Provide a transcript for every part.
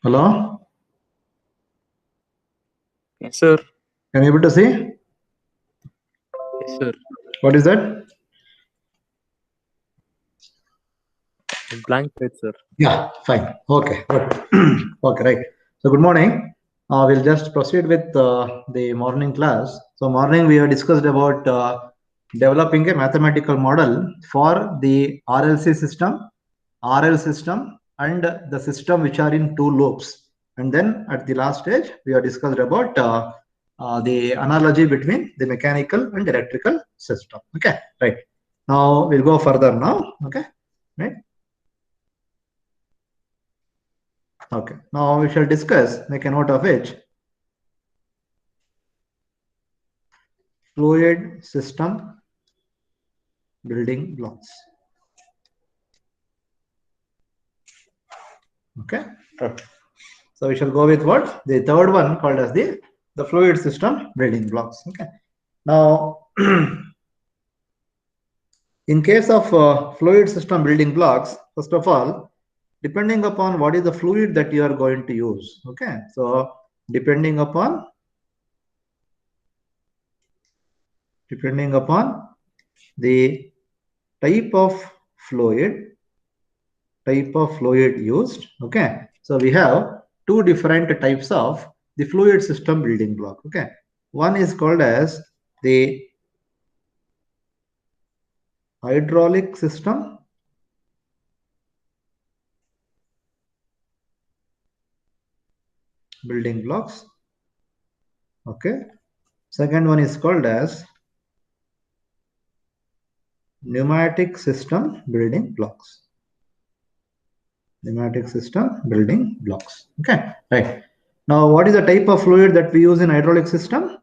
Hello? Yes, sir. Can you able to see? Yes, sir. What is that? Blank page, sir. Yeah, fine. Okay, good. Okay, right. So good morning. We'll just proceed with the morning class. So morning we have discussed about developing a mathematical model for the RLC system, RL system, and the system which are in two loops. And then at the last stage, we have discussed about the analogy between the mechanical and electrical system. Okay, right. Now we'll go further now. Okay, right. Okay, now we shall discuss, make a note of it, fluid system building blocks. Okay, so we shall go with what? The third one called as the fluid system building blocks. Okay, now in case of fluid system building blocks, first of all, depending upon what is the fluid that you are going to use. Okay, so depending upon the type of fluid used. Okay, so we have two different types of the fluid system building block. Okay, one is called as the hydraulic system building blocks. Okay, second one is called as pneumatic system building blocks. Pneumatic system building blocks. Okay, right. Now what is the type of fluid that we use in hydraulic system?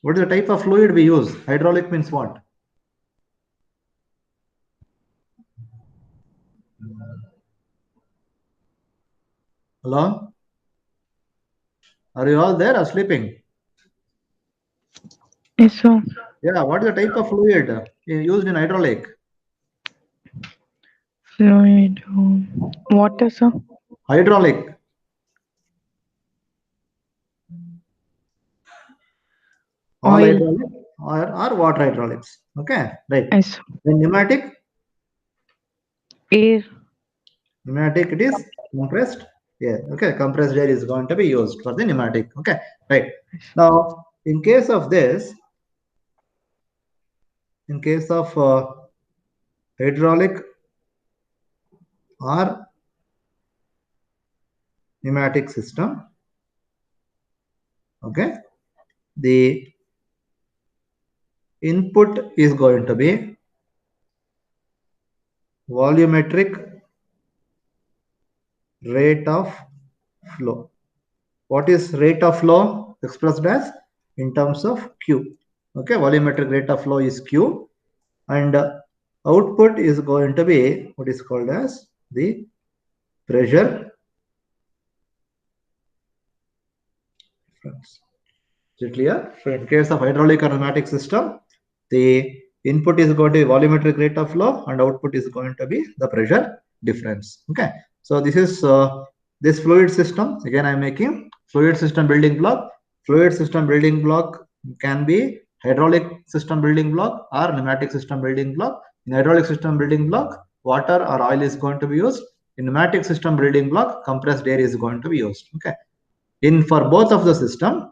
What is the type of fluid we use? Hydraulic means what? Hello? Are you all there or sleeping? Yes, sir. Yeah, what is the type of fluid used in hydraulic? Fluid. Water, sir. Hydraulic. All Oil. hydraulic or water hydraulics. Okay, right. Yes, sir. Then pneumatic? Air. Pneumatic, it is compressed air. Okay, compressed air is going to be used for the pneumatic. Okay, right. Now, in case of this, in case of hydraulic or pneumatic system, okay, the input is going to be volumetric rate of flow. What is rate of flow? Expressed as in terms of Q. Okay, volumetric rate of flow is Q, and output is going to be what is called as the pressure difference. Is it clear? So in case of hydraulic or pneumatic system, the input is going to be volumetric rate of flow and output is going to be the pressure difference. Okay, so this is this fluid system. Again, I am making fluid system building block. Fluid system building block can be hydraulic system building block or pneumatic system building block. In hydraulic system building block, water or oil is going to be used. In pneumatic system building block, compressed air is going to be used. Okay, for both of the system,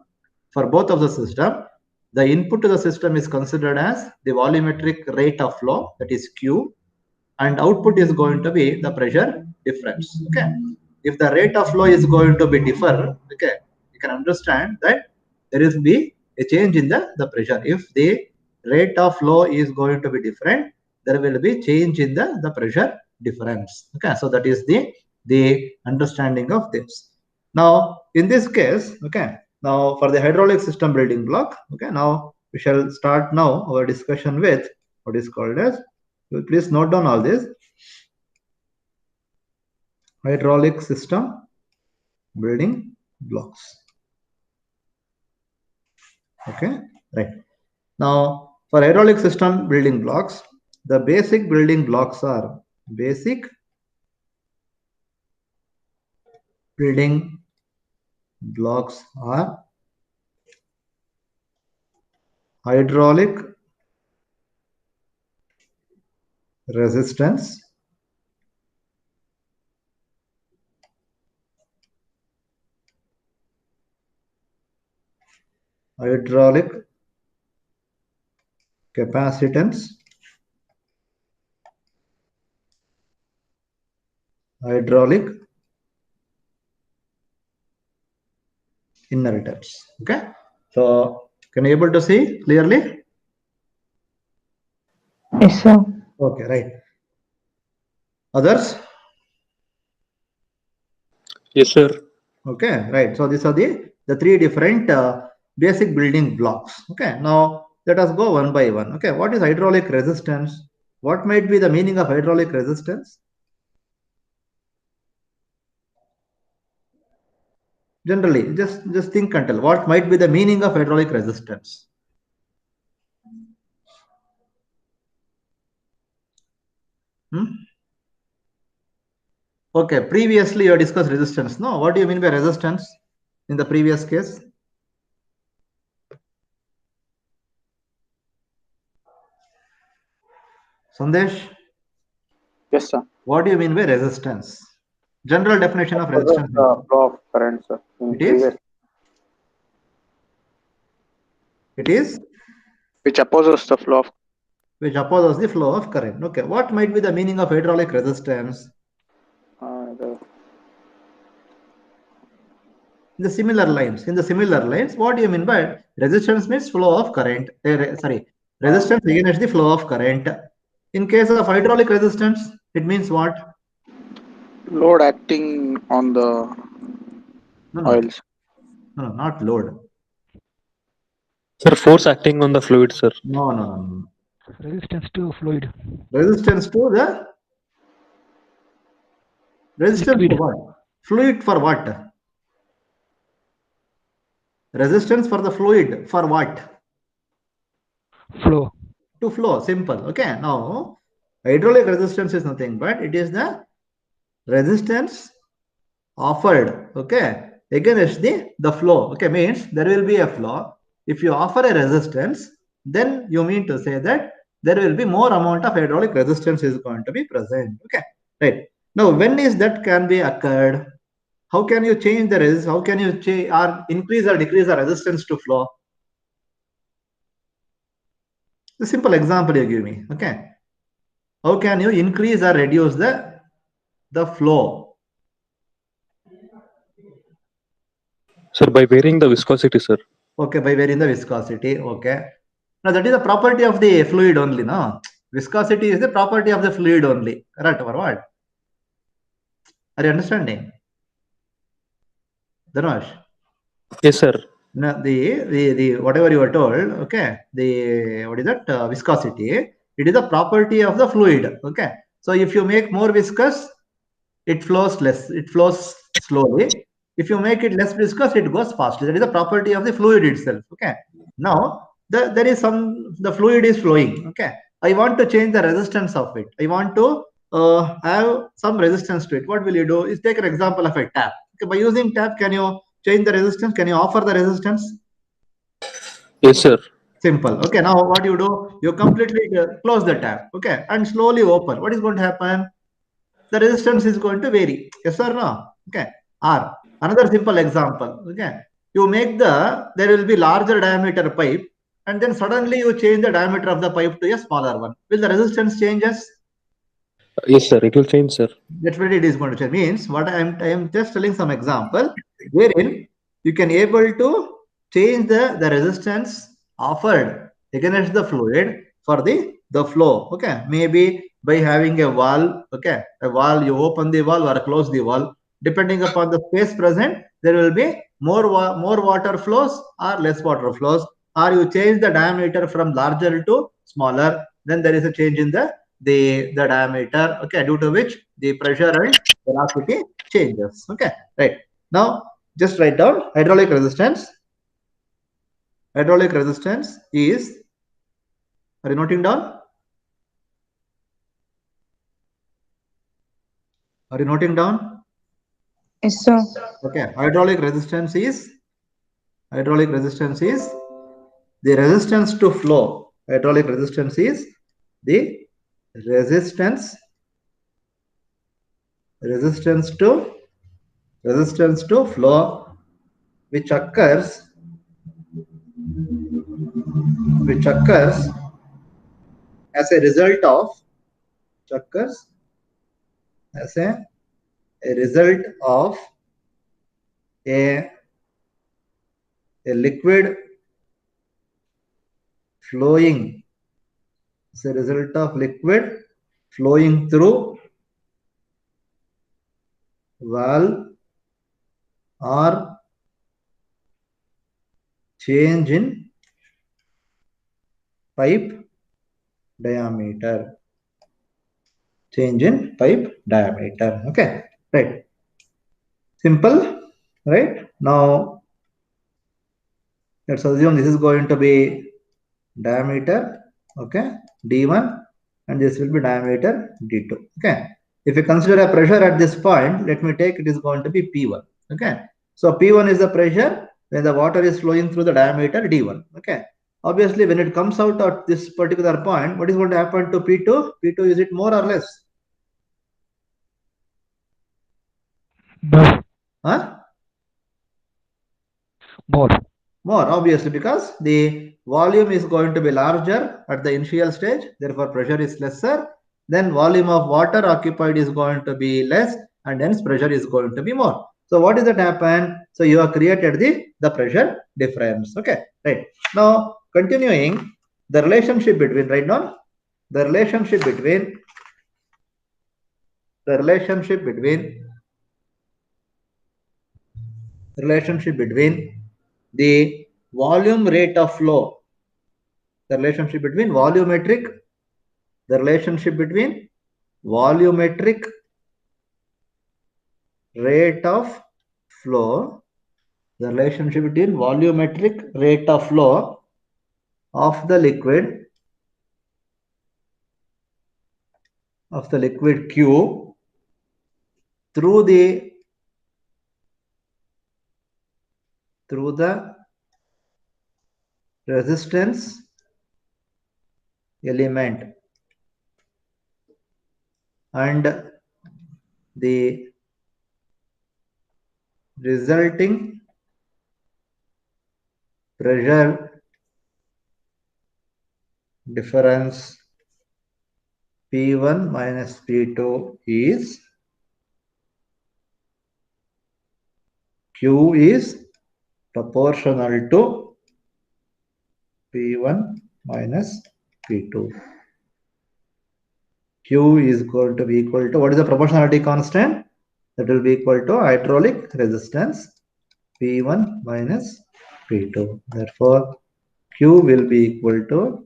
the input to the system is considered as the volumetric rate of flow, that is Q, and output is going to be the pressure difference. Okay, if the rate of flow is going to be differ, okay, you can understand that there is be a change in the pressure. If the rate of flow is going to be different, there will be change in the pressure difference. Okay, so that is the understanding of this. Now in this case, okay, now for the hydraulic system building block, okay, now we shall start now our discussion with what is called as, please note down all this, hydraulic system building blocks. Okay, right. Now for hydraulic system building blocks, the basic building blocks are hydraulic resistance, hydraulic capacitance, hydraulic inertance. Okay, so can you able to see clearly? Yes, sir. Okay, right. Others? Yes, sir. Okay, right. So these are the three different basic building blocks. Okay, now let us go one by one. Okay, what is hydraulic resistance? What might be the meaning of hydraulic resistance? Generally, just think and tell. What might be the meaning of hydraulic resistance? Okay, previously you discussed resistance. No, what do you mean by resistance in the previous case? Sandesh? Yes, sir. What do you mean by resistance? General definition of resistance. The flow of current, sir. It is? It is? Which opposes the flow of. Which opposes the flow of current. Okay, what might be the meaning of hydraulic resistance? In the similar lines, what do you mean by resistance? Means flow of current. Resistance against the flow of current. In case of hydraulic resistance, it means what? Load acting on the oils. No, not load. Sir, force acting on the fluid, sir. No. Resistance to fluid. Resistance to the resistance Liquid. to what? Fluid for what? Resistance for the fluid for what? Flow. To flow. Simple. Okay. Now hydraulic resistance is nothing but it is the resistance offered, okay, against the flow. Okay, means there will be a flow. If you offer a resistance, then you mean to say that there will be more amount of hydraulic resistance is going to be present. Okay, right. Now when is that can be occurred? How can you change the resistance? How can you change or increase or decrease the resistance to flow? The simple example you give me. Okay, how can you increase or reduce the flow? Sir, by varying the viscosity, sir. Okay, by varying the viscosity. Okay. Now that is the property of the fluid only, no? Viscosity is the property of the fluid only. Correct or what? Are you understanding? Dhanush? Yes, sir. No, the whatever you are told, okay, the what is that viscosity? It is a property of the fluid. Okay. So if you make more viscous, it flows less, it flows slowly. If you make it less viscous, it goes faster. That is a property of the fluid itself. Okay. Now there is the fluid is flowing. Okay. I want to change the resistance of it. I want to have some resistance to it. What will you do? Is take an example of a tap. Okay, by using tap, can you change the resistance? Can you offer the resistance? Yes, sir. Simple. Okay. Now what you do? You completely close the tap. Okay, and slowly open. What is going to happen? The resistance is going to vary. Yes or no? Okay. Or another simple example. Okay. You make there will be larger diameter pipe and then suddenly you change the diameter of the pipe to a smaller one. Will the resistance changes? Yes, sir. It will change, sir. Definitely it is going to change. Means what I am just telling some example wherein you can able to change the resistance offered against the fluid for the flow. Okay, maybe by having a valve. Okay, a valve, you open the valve or close the valve. Depending upon the space present, there will be more water flows or less water flows, or you change the diameter from larger to smaller, then there is a change in the diameter, okay, due to which the pressure and velocity changes. Okay, right. Now just write down hydraulic resistance. Hydraulic resistance is, are you noting down? Are you noting down? Yes, sir. Okay, hydraulic resistance is the resistance to flow. Hydraulic resistance is the resistance to flow which occurs as a result of a liquid flowing, as a result of liquid flowing through valve or change in pipe diameter. Okay, right. Simple, right? Now let's assume this is going to be diameter, okay, d1, and this will be diameter d2. Okay, if you consider a pressure at this point, let me take, it is going to be p1. Okay, so p1 is the pressure when the water is flowing through the diameter d1. Okay, obviously when it comes out at this particular point, what is going to happen to p2? P2, is it more or less? More. Huh? More. More, obviously, because the volume is going to be larger at the initial stage, therefore pressure is lesser. Then volume of water occupied is going to be less, and hence pressure is going to be more. So what is that happen? So you have created the pressure difference. Okay, right. Now continuing the relationship between, right now, the relationship between the volume rate of flow, the relationship between volumetric rate of flow, the relationship between volumetric rate of flow of the liquid Q through the resistance element and the resulting pressure difference P1 minus P2 is, Q is proportional to P1 minus P2. Q is going to be equal to, what is the proportionality constant? That will be equal to hydraulic resistance P1 minus P2. Therefore, Q will be equal to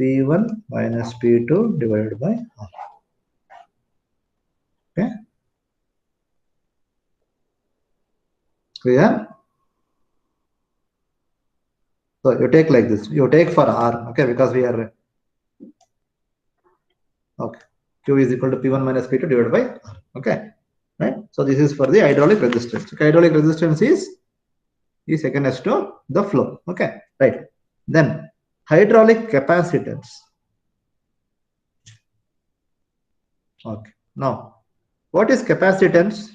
P1 minus P2 divided by R. Okay. Clear? So you take like this. You take for R, okay, because we are, okay. Q is equal to P1 minus P2 divided by R. Okay. Right. So this is for the hydraulic resistance. Okay. Hydraulic resistance is against to the flow. Okay. Right. Then hydraulic capacitance. Okay. Now, what is capacitance?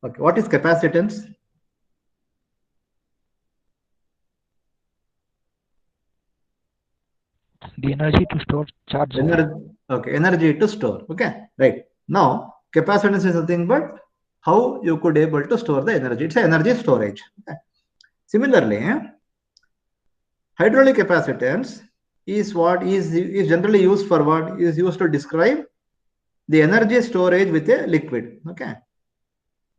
Okay. What is capacitance? The energy to store charge. Energy to store. Okay, right. Now, capacitance is nothing but how you could able to store the energy. It's an energy storage. Okay. Similarly, hydraulic capacitance is generally used for what is used to describe the energy storage with a liquid. Okay.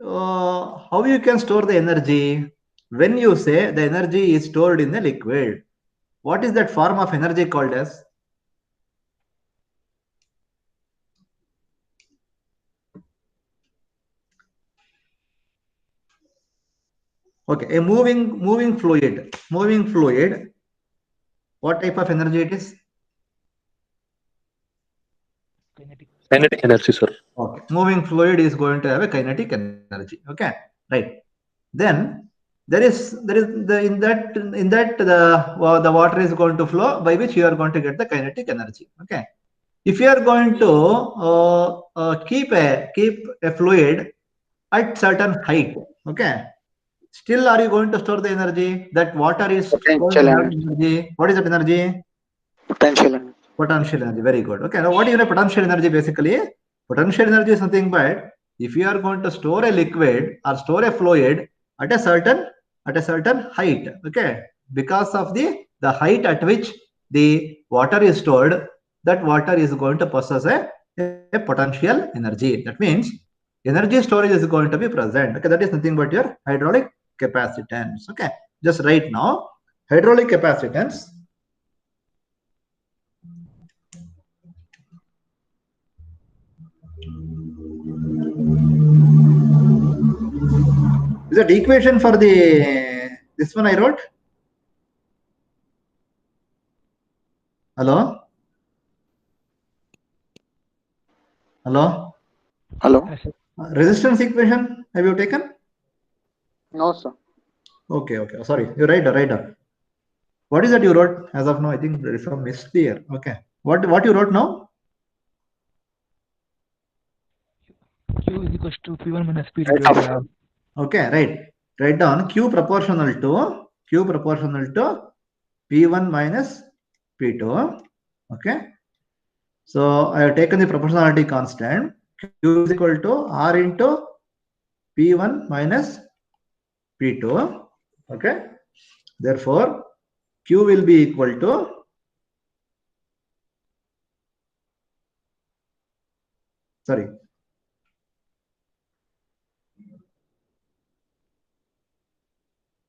How you can store the energy? When you say the energy is stored in the liquid, what is that form of energy called as? Okay, a moving fluid. Moving fluid. What type of energy it is? Kinetic. Kinetic energy, sir. Okay, moving fluid is going to have a kinetic energy. Okay, right. Then there is the in that the water is going to flow, by which you are going to get the kinetic energy. Okay, if you are going to keep a fluid at certain height, okay, still are you going to store the energy? That water is going Potential to have energy. energy. What is that energy? Potential energy. Potential energy. Very good. Okay, now what is a potential energy basically? Potential energy is nothing but if you are going to store a liquid or store a fluid at a certain height, okay, because of the height at which the water is stored, that water is going to possess a potential energy. That means energy storage is going to be present. Okay, that is nothing but your hydraulic capacitance. Okay, just right now, hydraulic capacitance is that equation for this one I wrote. Hello? Hello? Hello? Yes, sir. Resistance equation have you taken? No, sir. Okay, okay. Sorry, you write down. What is that you wrote as of now? I think there is some mistake here. Okay. What you wrote now? Q is equals to P1 minus P2 Right divided by off. R. Okay, right. Write down Q proportional to P1 minus P2. Okay. So I have taken the proportionality constant. Q is equal to R into P1 minus P2. Okay. Therefore, Q will be equal to sorry.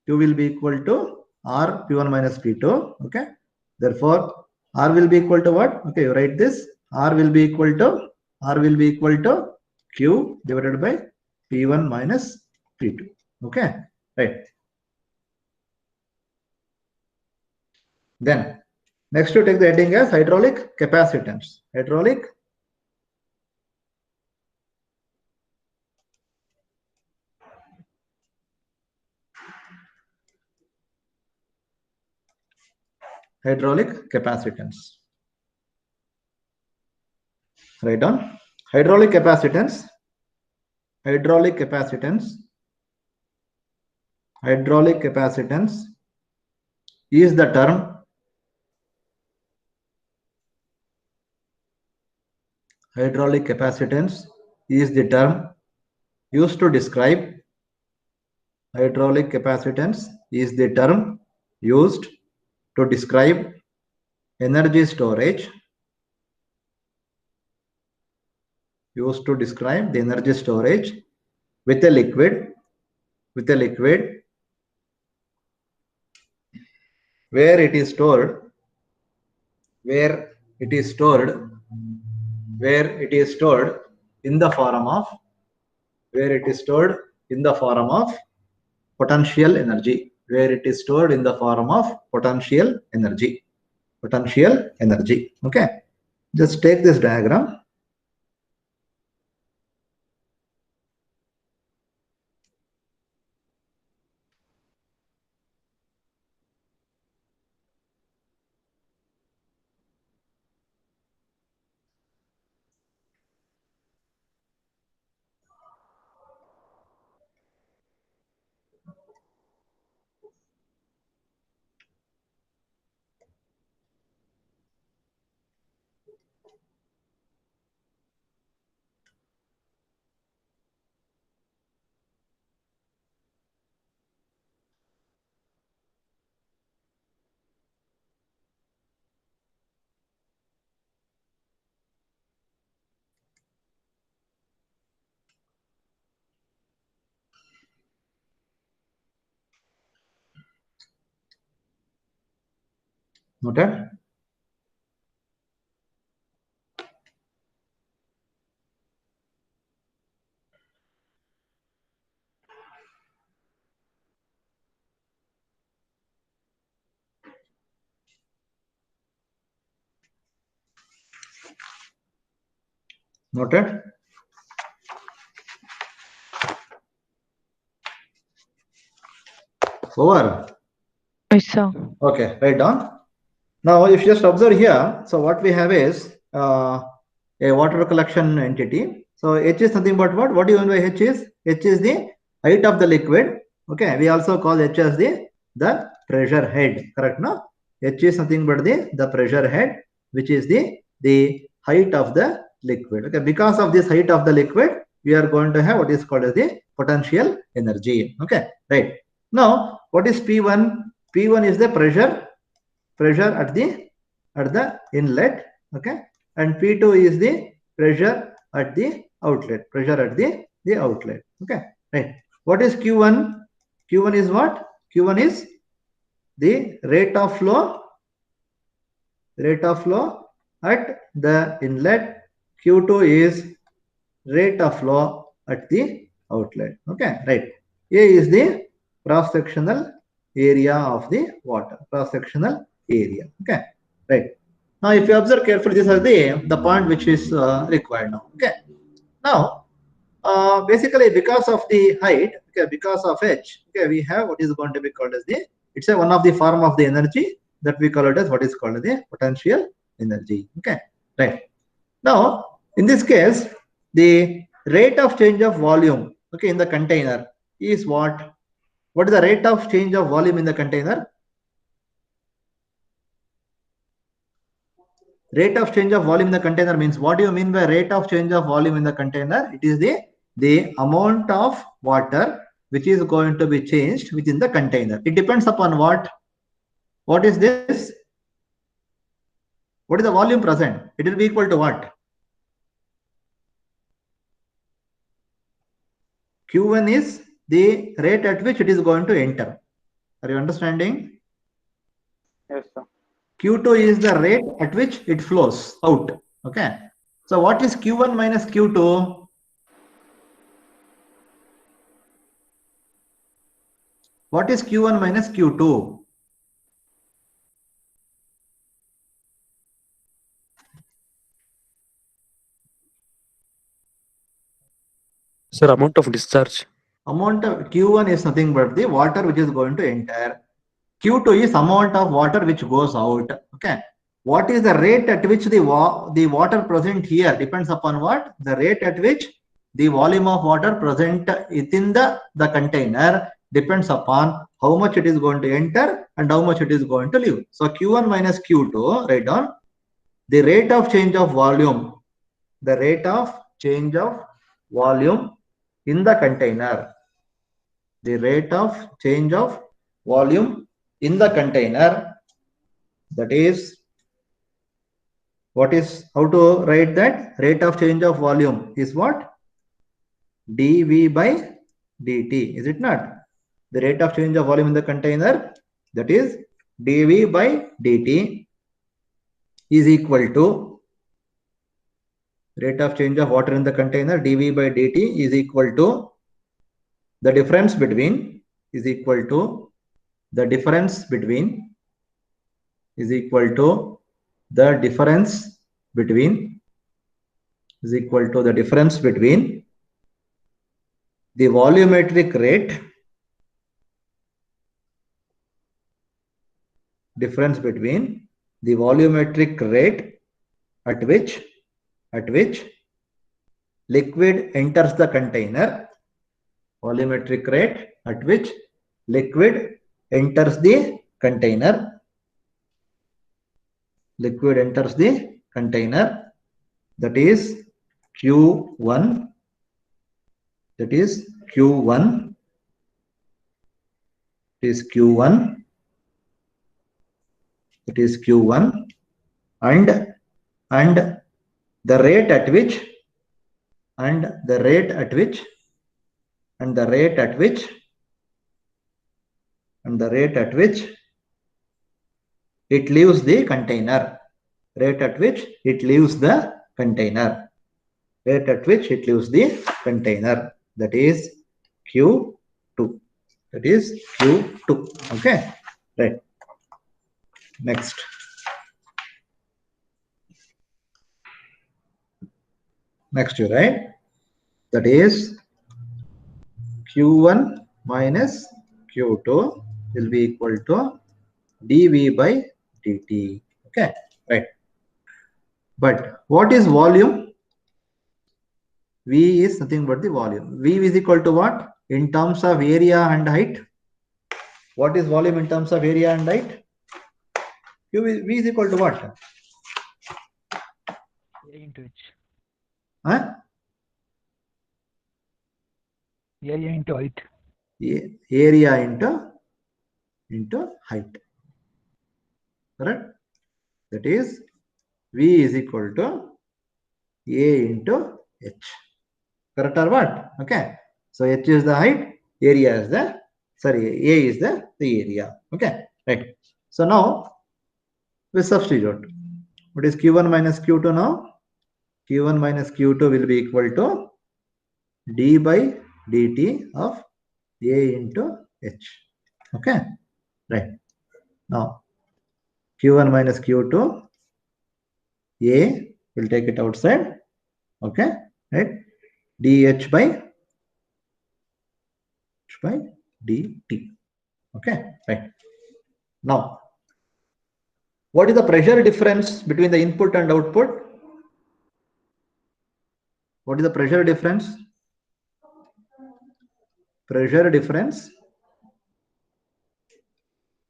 Q will be equal to R P1 minus P2. Okay. Therefore, R will be equal to what? Okay, you write this. R will be equal to Q divided by P1 minus P2. Okay. Right. Then next to take the heading as hydraulic capacitance. Hydraulic capacitance. Write down hydraulic capacitance. Hydraulic capacitance is the term hydraulic capacitance is the term used to describe hydraulic capacitance is the term used to describe energy storage used to describe the energy storage with a liquid where it is stored in the form of potential energy okay, just take this diagram. Noted? Noted? Over. Yes, sir. Okay, write down. Now, if you just observe here, so what we have is a water collection entity. So H is nothing but what? What do you mean by H is? H is the height of the liquid. Okay, we also call H as the pressure head. Correct? No? H is nothing but the pressure head, which is the height of the liquid. Okay, because of this height of the liquid, we are going to have what is called as the potential energy. Okay, right. Now, what is P1? P1 is the pressure at the inlet. Okay, and P2 is the pressure at the outlet. Outlet. Okay, right. What is Q1? Q1 is what? Q1 is the rate of flow at the inlet. Q2 is rate of flow at the outlet. Okay, right. A is the cross-sectional area of the water. Cross-sectional area. Okay, right. Now, if you observe carefully, this is the point which is required now. Okay. Now, basically, because of the height, okay, because of H, okay, we have what is going to be called as it's one of the form of the energy that we call it as what is called the potential energy. Okay, right. Now, in this case, the rate of change of volume, okay, in the container is what? What is the rate of change of volume in the container? Rate of change of volume in the container means, what do you mean by rate of change of volume in the container? It is the amount of water which is going to be changed within the container. It depends upon what? What is this? What is the volume present? It will be equal to what? Q1 is the rate at which it is going to enter. Are you understanding? Yes, sir. Q2 is the rate at which it flows out. Okay. So what is Q1 minus Q2? What is Q1 minus Q2? Sir, amount of discharge. Amount of Q1 is nothing but the water which is going to enter. Q2 is amount of water which goes out. Okay. What is the rate at which the water present here depends upon what? The rate at which the volume of water present within the container depends upon how much it is going to enter and how much it is going to leave. So Q1 minus Q2, write down the rate of change of volume. The rate of change of volume in the container. The rate of change of volume in the container, that is, what is, how to write that? Rate of change of volume is what? dV by dt, is it not? The rate of change of volume in the container, that is dV by dt, is equal to rate of change of water in the container, dV by dt, is equal to the difference between, is equal to the difference between, is equal to the difference between, is equal to the difference between the volumetric rate, difference between the volumetric rate at which liquid enters the container, volumetric rate at which liquid enters the container, liquid enters the container, that is Q1, that is Q1, it is Q1, it is Q1, and the rate at which, and the rate at which, and the rate at which, and the rate at which it leaves the container. Rate at which it leaves the container. Rate at which it leaves the container. That is Q2. That is Q2. Okay. Right. Next. Next, you right? That is Q1 minus Q2 will be equal to dV by dt. Okay, right. But what is volume? V is nothing but the volume. V is equal to what? In terms of area and height. What is volume in terms of area and height? V is equal to what? Area into H. Huh? Area into height. Area into height. Correct? That is V is equal to A into H. Correct or what? Okay. So H is the height, area is the, sorry, A is the area. Okay. Right. So now we substitute. What is Q1 minus Q2 now? Q1 minus Q2 will be equal to d by dt of A into H. Okay. Right. Now Q1 minus Q2, A will take it outside. Okay. Right. dH by dt. Okay. Right. Now, what is the pressure difference between the input and output? What is the pressure difference? Pressure difference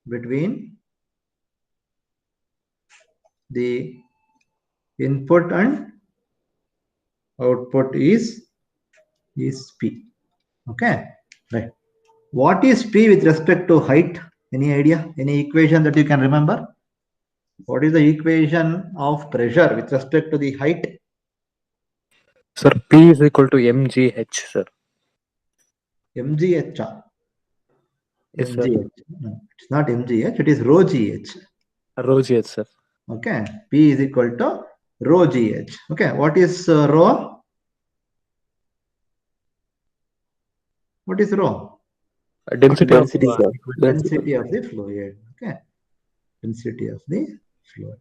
between the input and output is P. Okay, right. What is P with respect to height? Any idea? Any equation that you can remember? What is the equation of pressure with respect to the height? Sir, P is equal to mgh, sir. mgh. Yes, sir. mgh. No, it's not mgh. It is rho gh. Rho gh, sir. Okay, P is equal to rho gh. Okay, what is rho? What is rho? Density of Density, sir. Density of the fluid. Okay, density of the fluid.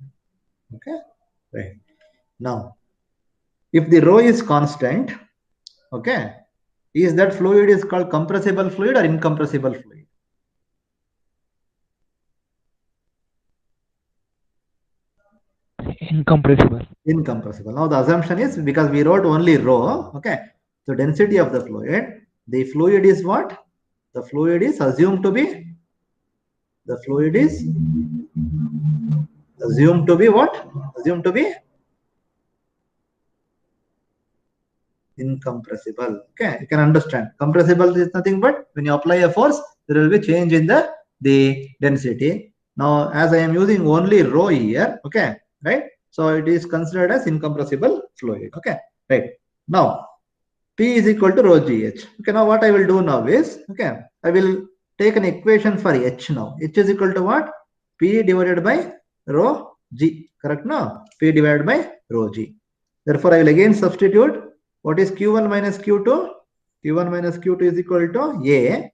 Okay, right. Now, if the rho is constant, okay, is that fluid is called compressible fluid or incompressible fluid? Incompressible. Incompressible. Now the assumption is because we wrote only rho, okay, so density of the fluid is what? The fluid is assumed to be what? Assumed to be incompressible. Okay, you can understand. Compressible is nothing but when you apply a force, there will be change in the density. Now, as I am using only rho here, okay, right? So it is considered as incompressible fluid. Okay, right. Now, P is equal to rho gh. Okay, now what I will do now is, okay, I will take an equation for H now. H is equal to what? P divided by rho g. Correct now? P divided by rho g. Therefore, I will again substitute. What is Q1 minus Q2? Q1 minus Q2 is equal to A.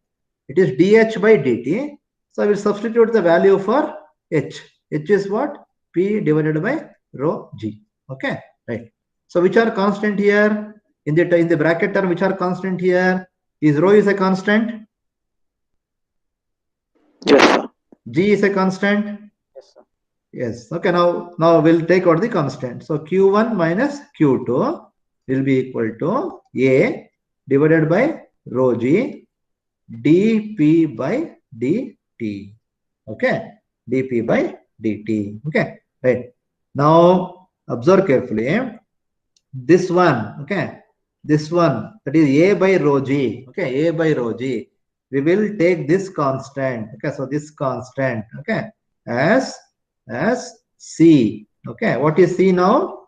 It is dH by dt. So I will substitute the value for H. H is what? P divided by rho g. Okay, right. So which are constant here? In the bracket term, which are constant here? Is rho is a constant? Yes, sir. G is a constant? Yes, sir. Yes. Okay, now we'll take out the constant. So Q1 minus Q2 will be equal to A divided by rho g dP by dt. Okay, dP by dt. Okay, right. Now observe carefully. This one, okay, this one, that is A by rho g. Okay, A by rho g. We will take this constant. Okay, so this constant, okay, as C. Okay, what is C now?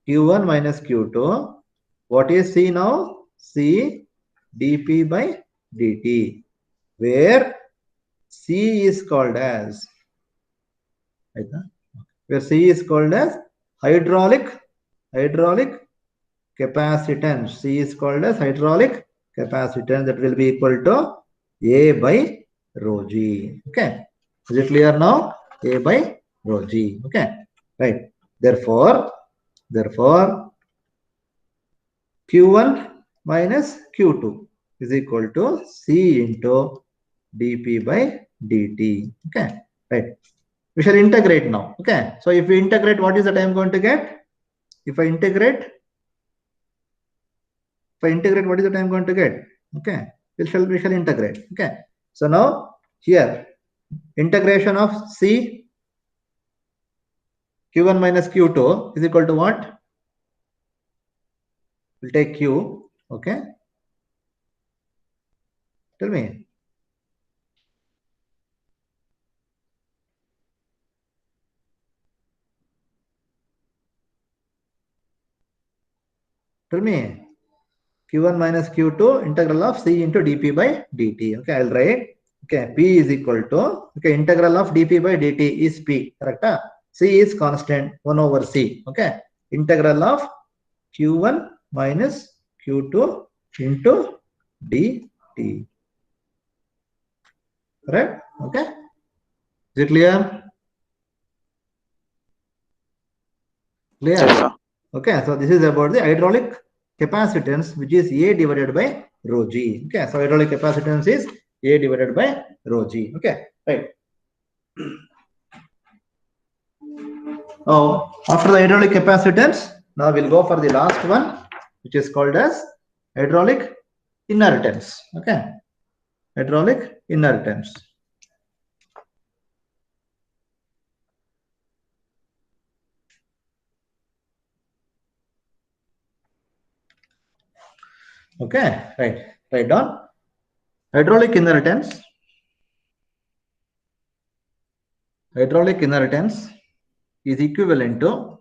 Q1 minus Q2. What is C now? C dP by dt, where C is called as where C is called as hydraulic capacitance. C is called as hydraulic capacitance, that will be equal to A by rho G. Okay, is it clear now? A by rho G. Okay, right. Therefore Q1 minus Q2 is equal to C into dP by dt. Okay, right. We shall integrate now. Okay, so if we integrate, what is that I am going to get? If I integrate, what is that I am going to get? Okay, we shall integrate. Okay, so now here integration of C Q1 minus Q2 is equal to what? We'll take Q. Okay, tell me. Tell me. Q1 minus Q2 integral of C into dP by dt. Okay, I'll write. Okay, P is equal to, okay, integral of dP by dt is P, correct? C is constant, 1 over C. Okay, integral of Q1 minus Q2 into dt. Correct? Okay, is it clear? Clear? Yes, sir. Okay, so this is about the hydraulic capacitance, which is A divided by rho G. Okay, so hydraulic capacitance is A divided by rho G. Okay, right. Oh, after the hydraulic capacitance, now we'll go for the last one, which is called as hydraulic inertance. Okay, hydraulic inertance. Okay, right. Write down hydraulic inertance. Hydraulic inertance is equivalent to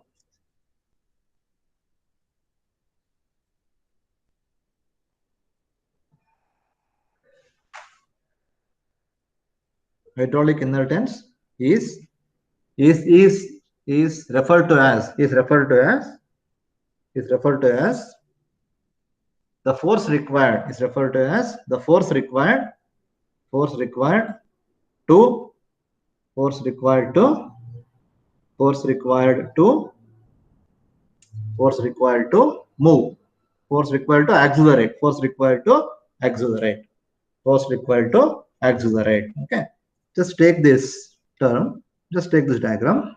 hydraulic inertance is referred to as the force required to move, force required to accelerate. Okay, just take this term, just take this diagram.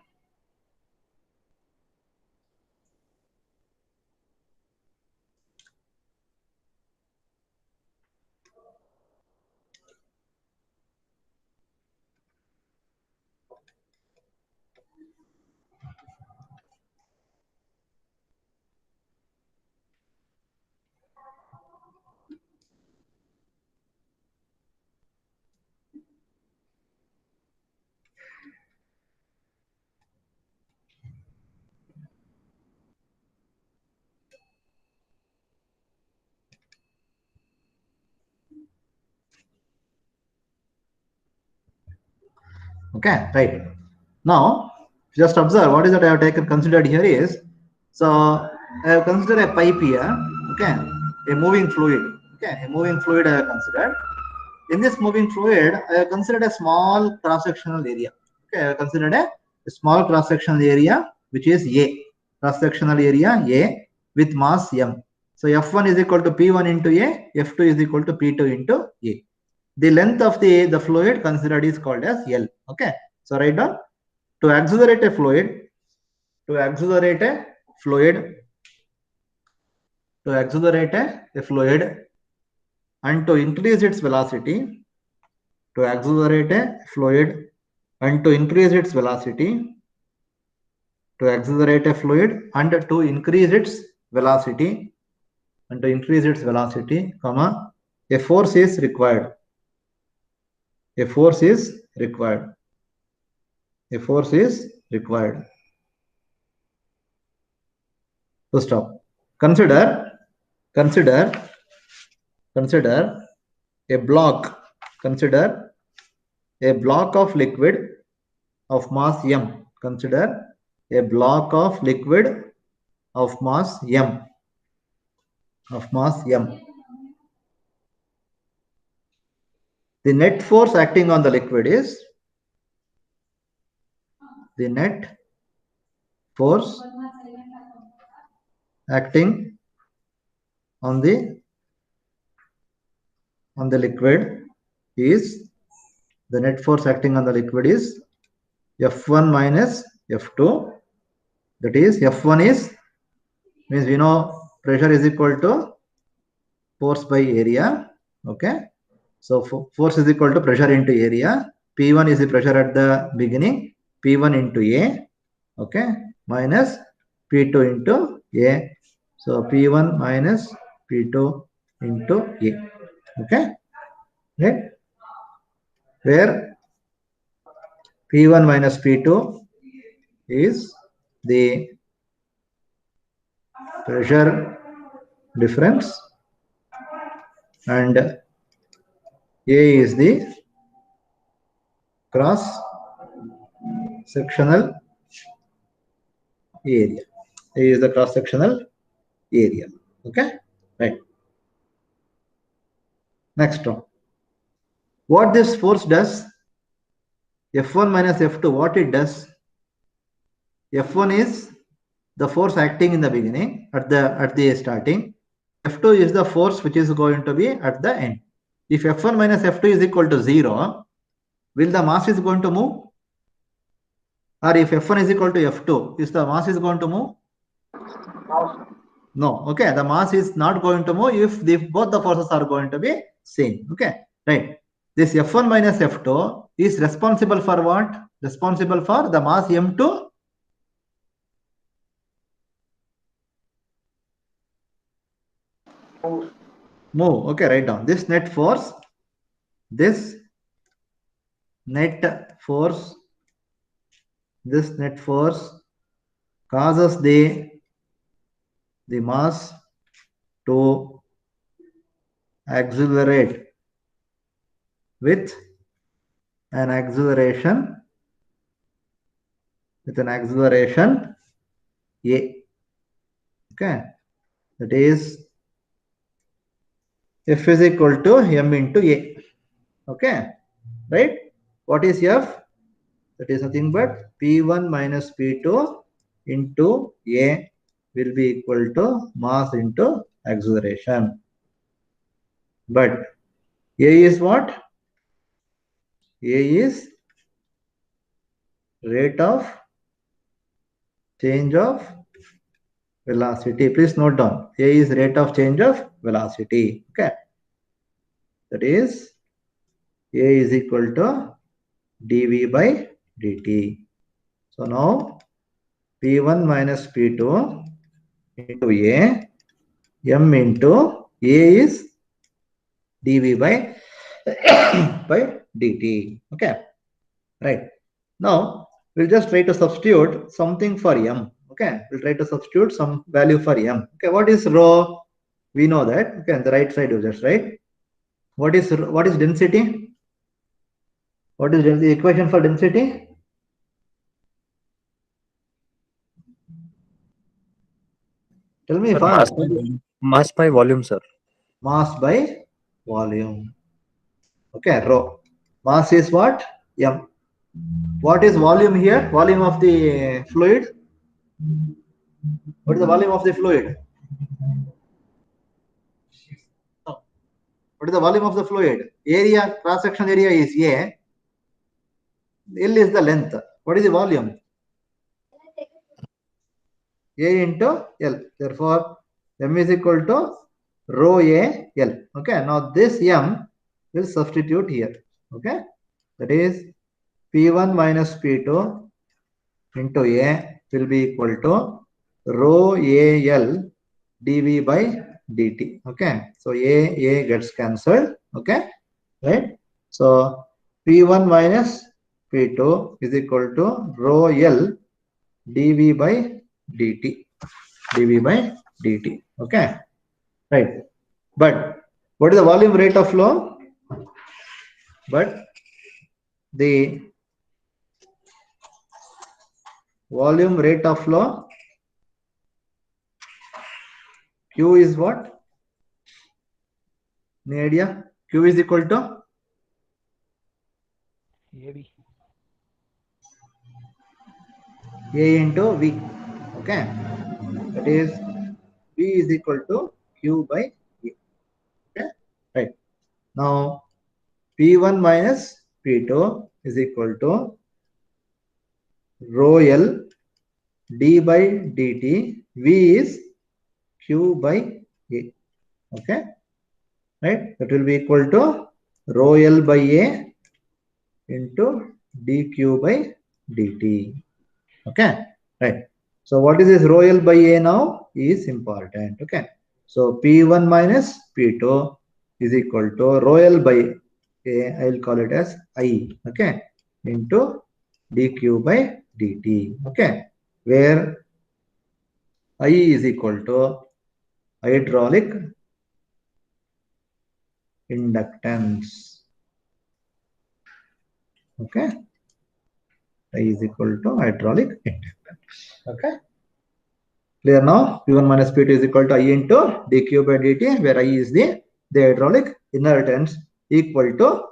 Okay, right. Now, just observe what is that I have considered here is, so I have considered a pipe here, okay, a moving fluid, okay, a moving fluid I have considered. In this moving fluid, I have considered a small cross-sectional area. Okay, I have considered a small cross-sectional area, which is A, cross-sectional area A with mass M. So F1 is equal to P1 into A, F2 is equal to P2 into A. The length of the fluid considered is called as L. Okay, so write down, to accelerate a fluid, and to increase its velocity, comma, a force is required. So stop. Consider a block of liquid of mass M consider a block of liquid of mass m. The net force acting on the liquid is the net force acting on the liquid is the net force acting on the liquid is F1 minus F2. That is, F1 is, means we know pressure is equal to force by area. Okay, so force is equal to pressure into area. P1 is the pressure at the beginning, P1 into A, okay, minus P2 into A. So P1 minus P2 into A, okay, right? Where P1 minus P2 is the pressure difference and A is the cross sectional area. A is the cross sectional area. Okay, right. Next one. What this force does? F1 minus F2, what it does? F1 is the force acting in the beginning at the starting. F2 is the force which is going to be at the end. If F1 minus F2 is equal to 0, will the mass is going to move? Or if F1 is equal to F2, is the mass is going to move? No. Okay, the mass is not going to move if both the forces are going to be same. Okay, right. This F1 minus F2 is responsible for what? Responsible for the mass M2 move. Okay, write down this net force. This net force causes the mass to accelerate with an acceleration A. Okay, that is F is equal to M into A. Okay, right? What is F? That is nothing but P1 minus P2 into A will be equal to mass into acceleration. But A is what? A is rate of change of velocity. Please note down. A is rate of change of velocity. Okay. That is A is equal to dV by dt. So now P1 minus P2 into A, M into A is dV by dt. Okay, right. Now we'll just try to substitute something for M. Okay, we'll try to substitute some value for M. Okay, what is rho? We know that. Okay, on the right side you just write. What is density? What is the equation for density? Tell me fast. Mass by volume, sir. Mass by volume. Okay, rho. Mass is what? M. What is volume here? Volume of the fluid. What is the volume of the fluid? What is the volume of the fluid? Area, cross-section area is A. L is the length. What is the volume? A into L. Therefore, M is equal to rho A L. Okay. Now this M will substitute here. Okay. That is P1 minus P2 into A will be equal to rho AL dV by dt. Okay. So A gets cancelled. Okay. Right. So P1 minus P2 is equal to rho L dV by dt. Okay. Right. But what is the volume rate of flow? But the volume rate of flow. Q is what? Any idea? Q is equal to AB. A into V. Okay. That is V is equal to Q by A. Okay. Right. Now P1 minus P2 is equal to rho L d by dt. V is Q by A. Okay. Right. That will be equal to rho L by A into dq by dt. Okay. Right. So what is this rho L by A now is important. Okay. So P1 minus P2 is equal to rho L by A. I will call it as I. Okay. Into dq by dt. Okay. Where I is equal to hydraulic inductance. Okay. I is equal to hydraulic inductance. Okay. Clear now? P1 minus P2 is equal to I into dq by dt, where I is the hydraulic inertance equal to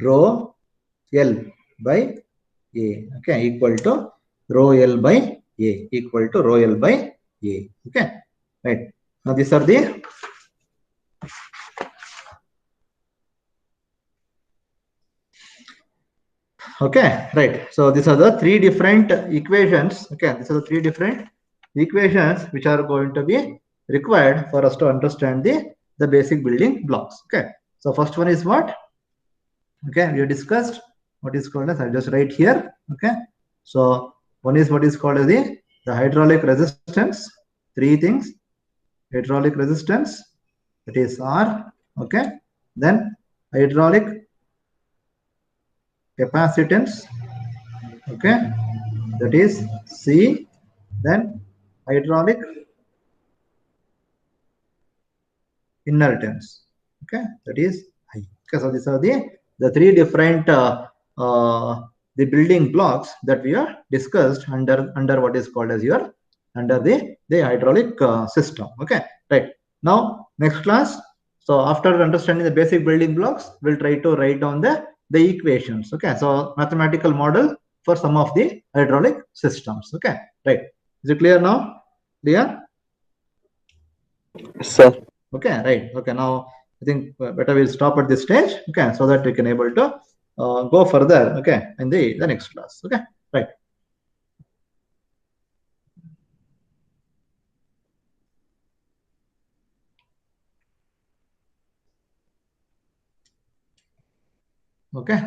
rho L by A. Okay, equal to rho L by A, equal to rho L by A. Okay, right. Now these are the okay, right. So these are the three different equations. Okay, these are the three different equations which are going to be required for us to understand the basic building blocks. Okay, so first one is what? Okay, we have discussed what is called as, I'll just write here. Okay, so one is what is called as the hydraulic resistance. Three things: hydraulic resistance, that is R. Okay, then hydraulic capacitance. Okay, that is C. Then hydraulic inertance. Okay, that is I. Okay, so these are the three different the building blocks that we are discussed under what is called as your under the hydraulic system. Okay, right. Now next class. So after understanding the basic building blocks, we'll try to write down the equations. Okay, so mathematical model for some of the hydraulic systems. Okay, right. Is it clear now? Clear? Yes, sir. Okay, right. Okay, now I think better we'll stop at this stage. Okay, so that we can able to go further. Okay, in the next class. Okay, right. Okay.